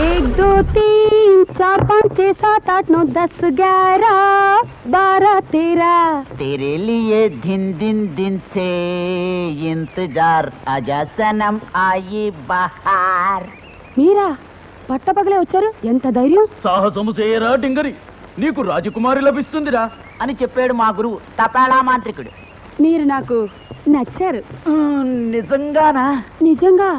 एक दो तीन चार पाँच छः सात आठ नौ 10 11 12 13 तेरे लिए दिन दिन दिन से इंतजार आजा सनम आई बहार మీరా పట్టపగలే వచ్చారు ఎంత ధైర్యం సాహసము చేయరా డింగరి నీకు రాజకుమారి లభిస్తుందిరా అని చెప్పాడు మా గురువు తపాళా మాంత్రికుడు. మీరు నాకు నచ్చారు. నిజంగానా? నిజంగా.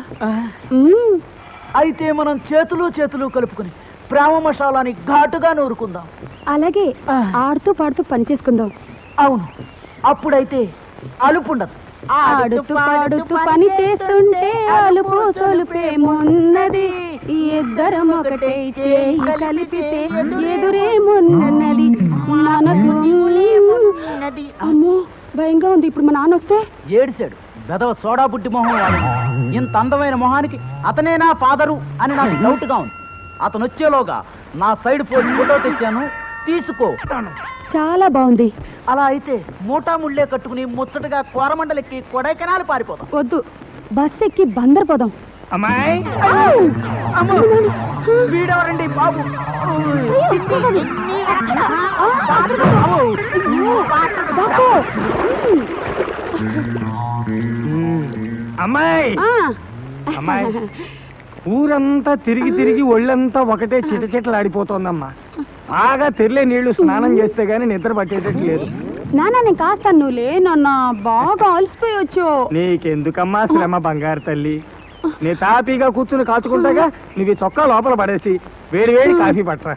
అయితే మనం చేతులు కలుపుకుని ప్రేమ మసాలాని ఘాటుగా నూరుకుందాం. అలాగే ఆడుతూ పాడుతూ పని చేసుకుందాం. అవును, అప్పుడైతే అలుపుండదు. ఆడుతూ పాడుతూ పని చేస్తుంటే అలుపు సొలుపేమున్నది, ఇద్దరం ఒకటే చేయి కలిపితే ఎదురేమున్నది మనకు. అమ్మో భయంగా ఉంది. ఇప్పుడు మా నాన్న వస్తే ఏడిశాడు. బెదవ సోడా బుడ్డి మొహం వాడు. ఇంత అందమైన మొహానికి అతనే నా ఫాదరు అని నాకు డౌట్ గా ఉంది. అతను వచ్చేలోగా నా సైడ్ పోస్ట్ ఫోటో తెచ్చాను, తీసుకో. చాలా బాగుంది. అలా అయితే మూటా ముళ్ళే కట్టుకుని ముచ్చటగా కోరమండలెక్కి కొడైకెనాల్ పారిపోదాం. వద్దు, బస్ ఎక్కి బందర్ పోదాం. అమ్మాయి వీడెవరండి బాబు? అమ్మాయి అమ్మాయి ఊరంతా తిరిగి తిరిగి ఒళ్ళంతా ఒకటే చిటచిటలాడిపోతోందమ్మా. బాగా తెరలే నీళ్లు స్నానం చేస్తే గానీ నిద్ర పట్టేటట్టు లేదు. నాన్న నేను కాస్తాను, నువ్వులే నాన్న, బాగా అలసిపోయొచ్చు. నీకెందుకమ్మా శ్రమ బంగారు తల్లి. నీ తాపీగా కూర్చుని కాచుకుంటాగా నువ్వు చొక్కా లోపల పడేసి వేడి వేడి కాఫీ పట్టరా.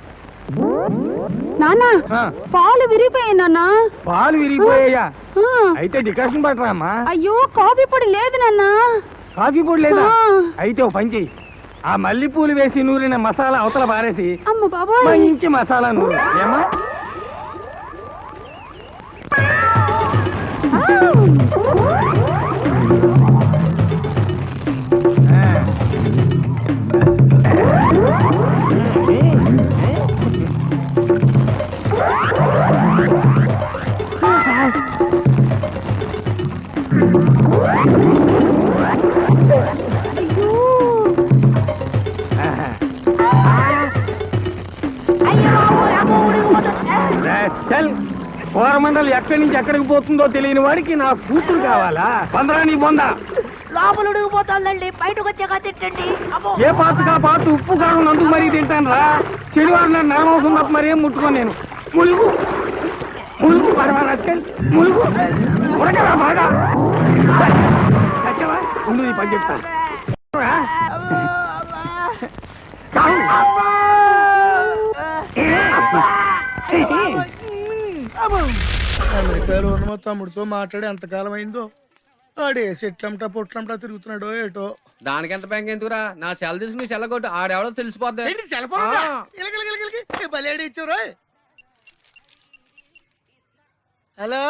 నాన్న పాలు విరిగిపోయాయి. నాన్న పాలు విరిగిపోయాయా? అయితే డికాషన్ పట్టరా అమ్మా. అయ్యో కాఫీ పొడి లేదు నాన్న. కాఫీ పొడి లేదా? అయితే ఓ పని చెయ్యి, ఆ మల్లెపూలు వేసి నూరిన మసాలా అవతల పారేసి మంచి మసాలా నూరు. ఏమా కోరమండలి ఎక్కడి నుంచి ఎక్కడికి పోతుందో తెలియని వాడికి నా కూతురు కావాలా? పందరా నీ బొంద. లోపలుడిగిపోతుందండి, బయటకు వచ్చాక తిట్టండి. ఏ పాతగా పాత ఉప్పు కారం నందుకు మరీ తింటాను రా. శనివారం నాడు నరమవసం తప్ప మరి ఏం ముట్టుకో. నేను ములుగు ములుగు పరమారాజు ములుగు ఉడకరా బాగా. చచ్చవా ముందు నీ పని చెప్తాను. అమెరికాలో ఉన్న మా తమ్ముడితో మాట్లాడి ఎంతకాలం అయిందో ఆడే చెట్లంటా పొట్లంటా తిరుగుతున్నాడో ఏటో. దానికి ఎంత బ్యాంక్ ఎందుకురా నా సెల్ తీసుకుని సెల్ కొట్టు ఆడెవడో తెలిసిపోద్ది సెల్ ఫోన్ బలేడి ఇచ్చారు. హలో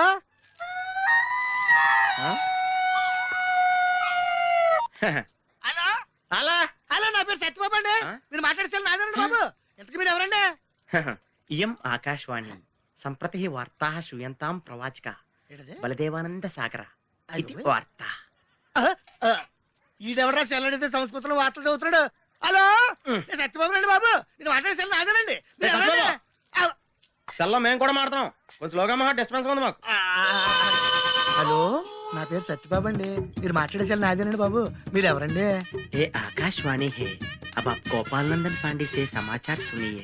హలో హలో హలో, నా పేరు సత్యబాబు అండి. మీరు మాట్లాడేసారు నాదండి బాబు. ఇంతకు మీరు ఎవరండి? ఇయం ఆకాశవాణి సంప్రతి వార్తా శ్రూయంతాం ప్రవాచక బలదేవానంద సాగర ఇది వార్త. ఈడెవరా సెల్ అడిగితే సంస్కృతంలో వార్తలు చదువుతున్నాడు. హలో నేను సత్యబాబు రండి బాబు. నేను మాట్లాడేసారు నాదేనండి. మీరు ఎవరండి? సెల్లో మేము కూడా మాడతాం. కొంచెం స్లోగా మా డిస్టెన్స్ ఉంది మాకు. హలో నా పేరు సత్యబాబు అండి. మీరు మాట్లాడేసారు నాదేనండి బాబు. మీరు ఎవరండి? ये आकाशवाणी है। अब आप गोपाल नंदन पांडे से समाचार सुनिए।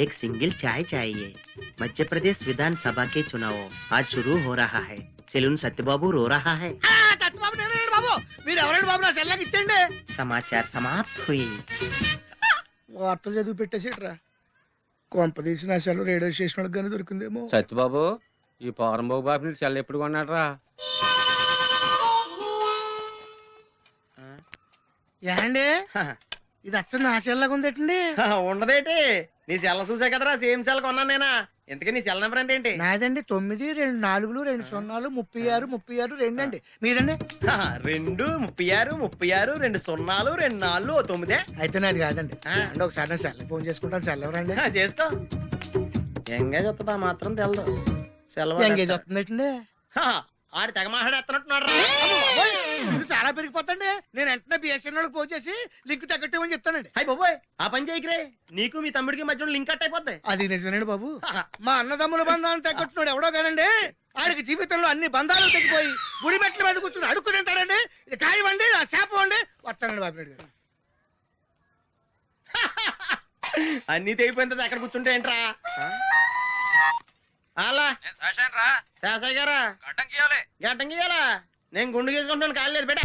एक सिंगल चाय चाहिए। मध्य प्रदेश विधानसभा के चुनाव आज शुरू हो रहा है। सेलून सत्यबाबू रो रहा है। సత్యబాబు నేనండి బాబు. మీరు ఎవరండి బాబు? నా సెల్లాకి ఇచ్చండి. समाचार समाप्त हुई। వార్తలు చదివి పెట్టేసేట్రా. కొంప తీసి నా సెల్ రేడియో స్టేషన్ వాళ్ళకి కానీ దొరికిందేమో. సత్యబాబు ఈ పౌరంబాబు బాబు నీకు సెల్ ఎప్పుడు కొన్నాడరా ఏండి ఇది అచ్చ నా సెల్లాగా ఉందేటండి. ఉండదేటి నీ సెల్ చూసా కదరా సేమ్ సెల్ కొన్నాను నేనా. ఇంతకీ నీ సెల్ నెంబర్ ఎంత ఏంటి? నాదండి 9 2 4 2 0 36 36 2 అండి. మీదండి? 2 36 36 2 0 2 4 9. అయితే నాది కాదండి. అంటే ఒకసారి నా సెల్ ఫోన్ చేసుకుంటాను. సెల్ ఎవరండి? చేసుకో. ఎంగేజ్ వస్తుందా మాత్రం తెలదు. సెలవు ఎంగేజ్ వస్తుందేటండి. ఆడి తెగ మాట్లాడేస్తున్నట్టున్నాడు. మీరు చాలా పెరిగిపోతండి. నేను వెంటనే బిఎస్ఎన్ ఫోన్ చేసి లింక్ తగ్గట్టేమని చెప్తానండి. అయ్యి బాబోయ్ ఆ పని చేయకరే. నీకు మీ తమ్ముడికి మధ్యలో లింక్ కట్ అయిపోద్ది. అది నిజమేనండి బాబు. మా అన్నదమ్ముల బంధాలను తగ్గట్టున్నాడు ఎవడో కానండి. ఆడికి జీవితంలో అన్ని బంధాలు తగ్గిపోయి గుడి మెట్ల మీద కూర్చుని అడుక్కు తింటాడండి. ఇది కాయవండి నా శాపం అండి. వస్తానండి బాబు నాయుడు గారు. అన్ని తెగిపోయింది అక్కడ కూర్చుంటే ఏంట్రా? అలా శాసయ్య గారా గడ్డం గీయాలా? నేను గుండు గీసుకుంటాను కాలేదు బేట.